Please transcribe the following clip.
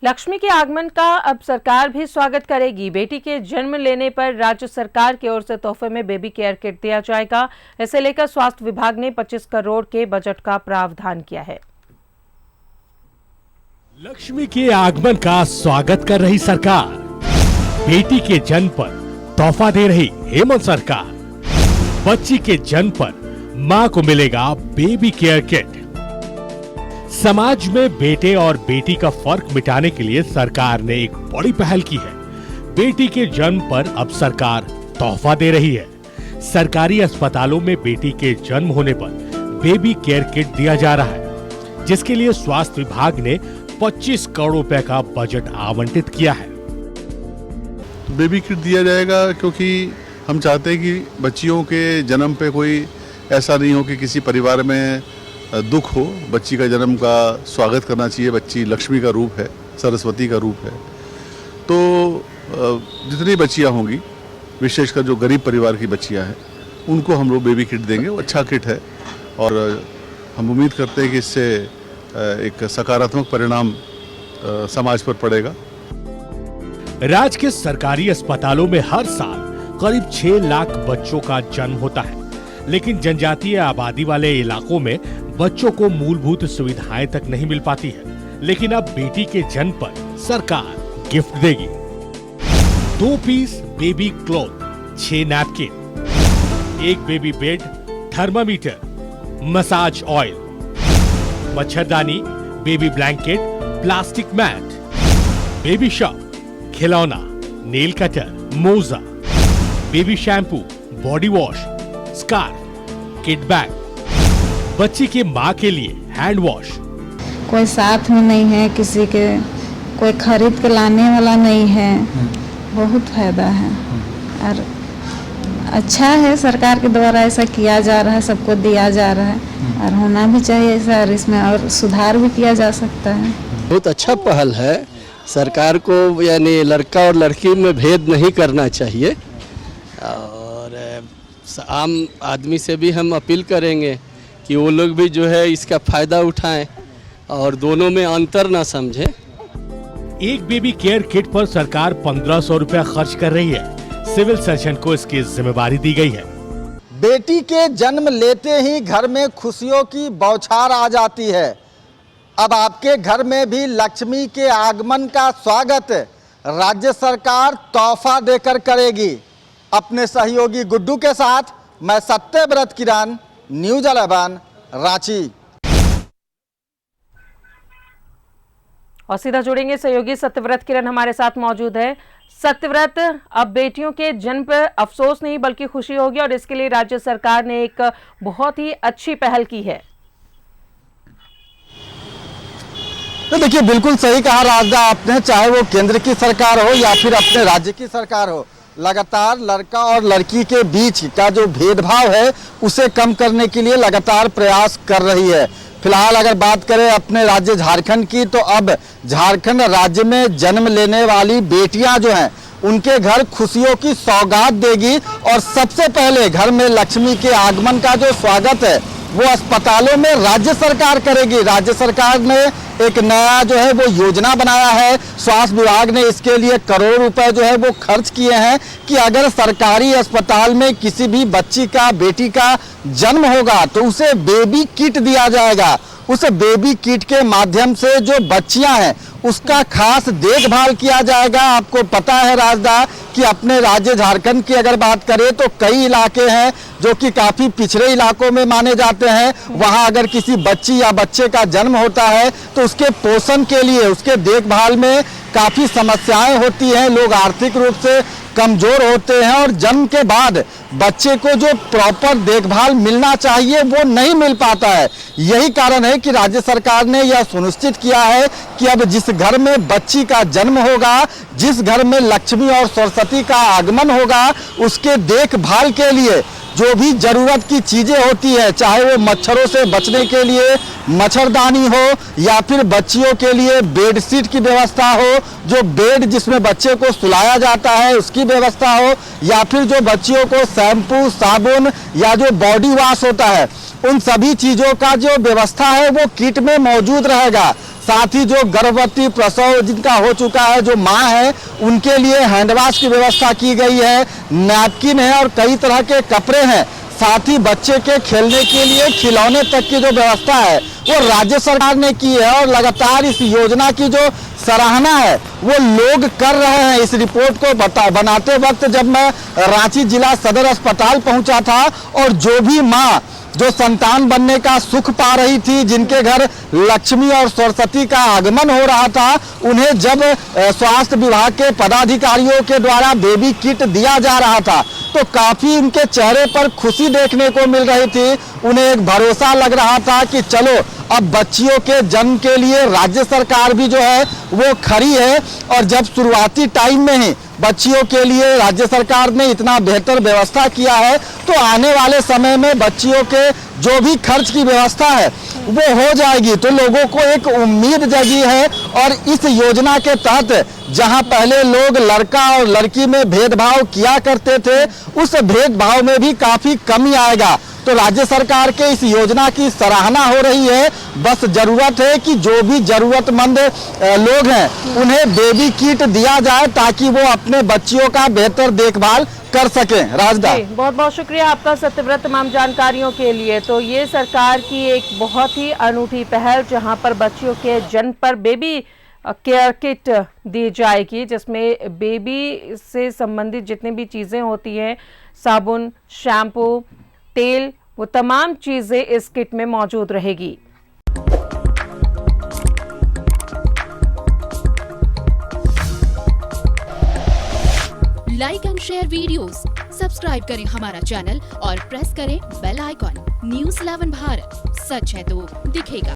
लक्ष्मी के आगमन का अब सरकार भी स्वागत करेगी। बेटी के जन्म लेने पर राज्य सरकार की ओर से तोहफे में बेबी केयर किट दिया जाएगा। इसे लेकर स्वास्थ्य विभाग ने 25 करोड़ के बजट का प्रावधान किया है। लक्ष्मी के आगमन का स्वागत कर रही सरकार, बेटी के जन्म पर तोहफा दे रही हेमंत सरकार। बच्ची के जन्म पर मां को मिलेगा बेबी केयर किट। समाज में बेटे और बेटी का फर्क मिटाने के लिए सरकार ने एक बड़ी पहल की है। बेटी के जन्म पर अब सरकार तोहफा दे रही है। सरकारी अस्पतालों में बेटी के जन्म होने पर बेबी केयर किट दिया जा रहा है, जिसके लिए स्वास्थ्य विभाग ने 25 करोड़ रुपए का बजट आवंटित किया है। बेबी किट दिया जाएगा क्योंकि हम चाहते हैं कि बच्चियों के जन्म पे कोई ऐसा नहीं हो कि किसी परिवार में दुख हो। बच्ची का जन्म का स्वागत करना चाहिए। बच्ची लक्ष्मी का रूप है, सरस्वती का रूप है। तो जितनी बच्चियां होंगी, विशेषकर जो गरीब परिवार की बच्चियां हैं, उनको हम लोग बेबी किट देंगे। वो अच्छा किट है और हम उम्मीद करते हैं कि इससे एक सकारात्मक परिणाम समाज पर पड़ेगा। राज्य के सरकारी अस्पतालों में हर साल करीब 6 लाख बच्चों का जन्म होता है, लेकिन जनजातीय आबादी वाले इलाकों में बच्चों को मूलभूत सुविधाएं तक नहीं मिल पाती है। लेकिन अब बेटी के जन्म पर सरकार गिफ्ट देगी। 2 piece baby cloth, 6 napkin, 1 baby bed, thermometer, massage oil, मच्छरदानी, baby blanket, plastic mat, baby shop, खिलौना, नेल कटर, मोजा, baby shampoo, body wash, scarf, kit bag, बच्ची की माँ के लिए हैंड वॉश। कोई साथ में नहीं है, किसी के कोई खरीद के लाने वाला नहीं है। बहुत फायदा है और अच्छा है, सरकार के द्वारा ऐसा किया जा रहा है, सबको दिया जा रहा है और होना भी चाहिए ऐसा, और इसमें और सुधार भी किया जा सकता है। बहुत अच्छा पहल है। सरकार को यानी लड़का और लड़की में भेद नहीं करना चाहिए और आम आदमी से भी हम अपील करेंगे कि वो लोग भी जो है इसका फायदा उठाएं और दोनों में अंतर ना समझें। एक बेबी केयर किट पर सरकार 1500 रुपया खर्च कर रही है। सिविल सर्जन को इसकी जिम्मेदारी दी गई है। बेटी के जन्म लेते ही घर में खुशियों की बौछार आ जाती है। अब आपके घर में भी लक्ष्मी के आगमन का स्वागत राज्य सरकार तोहफा देकर करेगी। अपने सहयोगी गुड्डू के साथ मैं सत्यव्रत किरण, न्यूज़ 11 रांची। और सीधा जुड़ेंगे, सहयोगी सत्यव्रत किरण हमारे साथ मौजूद है। सत्यव्रत, अब बेटियों के जन्म पर अफसोस नहीं बल्कि खुशी होगी और इसके लिए राज्य सरकार ने एक बहुत ही अच्छी पहल की है। तो देखिए, बिल्कुल सही कहा राजदा आपने, चाहे वो केंद्र की सरकार हो या फिर अपने राज्य की सरकार हो, लगातार लड़का और लड़की के बीच का जो भेदभाव है उसे कम करने के लिए लगातार प्रयास कर रही है। फिलहाल अगर बात करें अपने राज्य झारखंड की, तो अब झारखंड राज्य में जन्म लेने वाली बेटियां जो हैं उनके घर खुशियों की सौगात देगी और सबसे पहले घर में लक्ष्मी के आगमन का जो स्वागत है वो अस्पतालों में राज्य सरकार करेगी। राज्य सरकार ने एक नया जो है वो योजना बनाया है। स्वास्थ्य विभाग ने इसके लिए करोड़ रुपए जो है वो खर्च किए हैं कि अगर सरकारी अस्पताल में किसी भी बच्ची का, बेटी का जन्म होगा तो उसे बेबी किट दिया जाएगा। उस बेबी किट के माध्यम से जो बच्चियां हैं उसका खास देखभाल किया जाएगा। आपको पता है राजदा कि अपने राज्य झारखंड की अगर बात करें तो कई इलाके हैं जो कि काफ़ी पिछड़े इलाकों में माने जाते हैं। वहां अगर किसी बच्ची या बच्चे का जन्म होता है तो उसके पोषण के लिए, उसके देखभाल में काफ़ी समस्याएं होती हैं। लोग आर्थिक रूप से कमज़ोर होते हैं और जन्म के बाद बच्चे को जो प्रॉपर देखभाल मिलना चाहिए वो नहीं मिल पाता है। यही कारण है कि राज्य सरकार ने यह सुनिश्चित किया है कि अब जिस घर में बच्ची का जन्म होगा, जिस घर में लक्ष्मी और सरस्वती का आगमन होगा, उसके देखभाल के लिए जो भी जरूरत की चीजें होती है, चाहे वो मच्छरों से बचने के लिए मच्छरदानी हो या फिर बच्चियों के लिए बेडशीट की व्यवस्था हो, जो बेड जिसमें बच्चे को सुलाया जाता है उसकी व्यवस्था हो, या फिर जो बच्चियों को शैम्पू, साबुन या जो बॉडी वॉश होता है, उन सभी चीजों का जो व्यवस्था है वो किट में मौजूद रहेगा। साथ ही जो गर्भवती प्रसव जिनका हो चुका है, जो माँ है, उनके लिए हैंड वॉश की व्यवस्था की गई है, नैपकिन है और कई तरह के कपड़े हैं। साथ ही बच्चे के खेलने के लिए खिलौने तक की जो व्यवस्था है वो राज्य सरकार ने की है और लगातार इस योजना की जो सराहना है वो लोग कर रहे हैं। इस रिपोर्ट को बनाते वक्त जब मैं रांची जिला सदर अस्पताल पहुंचा था और जो भी माँ जो संतान बनने का सुख पा रही थी, जिनके घर लक्ष्मी और सरस्वती का आगमन हो रहा था, उन्हें जब स्वास्थ्य विभाग के पदाधिकारियों के द्वारा बेबी किट दिया जा रहा था तो काफी उनके चेहरे पर खुशी देखने को मिल रही थी। उन्हें एक भरोसा लग रहा था कि चलो अब बच्चियों के जन्म के लिए राज्य सरकार भी जो है वो खड़ी है। और जब शुरुआती टाइम में ही बच्चियों के लिए राज्य सरकार ने इतना बेहतर व्यवस्था किया है तो आने वाले समय में बच्चियों के जो भी खर्च की व्यवस्था है वो हो जाएगी। तो लोगों को एक उम्मीद जगी है और इस योजना के तहत जहां पहले लोग लड़का और लड़की में भेदभाव किया करते थे, उस भेदभाव में भी काफी कमी आएगा। तो राज्य सरकार के इस योजना की सराहना हो रही है। बस जरूरत है कि जो भी जरूरतमंद लोग हैं उन्हें बेबी किट दिया जाए ताकि वो अपने बच्चियों का बेहतर देखभाल कर सकें। राजदा, बहुत बहुत शुक्रिया आपका सत्यव्रत तमाम जानकारियों के लिए। तो ये सरकार की एक बहुत ही अनूठी पहल जहां पर बच्चियों के जन्म पर बेबी केयर किट दी जाएगी, जिसमें बेबी से संबंधित जितनी भी चीज़ें होती हैं, साबुन, शैम्पू, तेल, वो तमाम चीज़ें इस किट में मौजूद रहेगी। Like and share videos, subscribe करें हमारा चैनल और प्रेस करें बेल आइकॉन। न्यूज़ 11 भारत, सच है तो दिखेगा।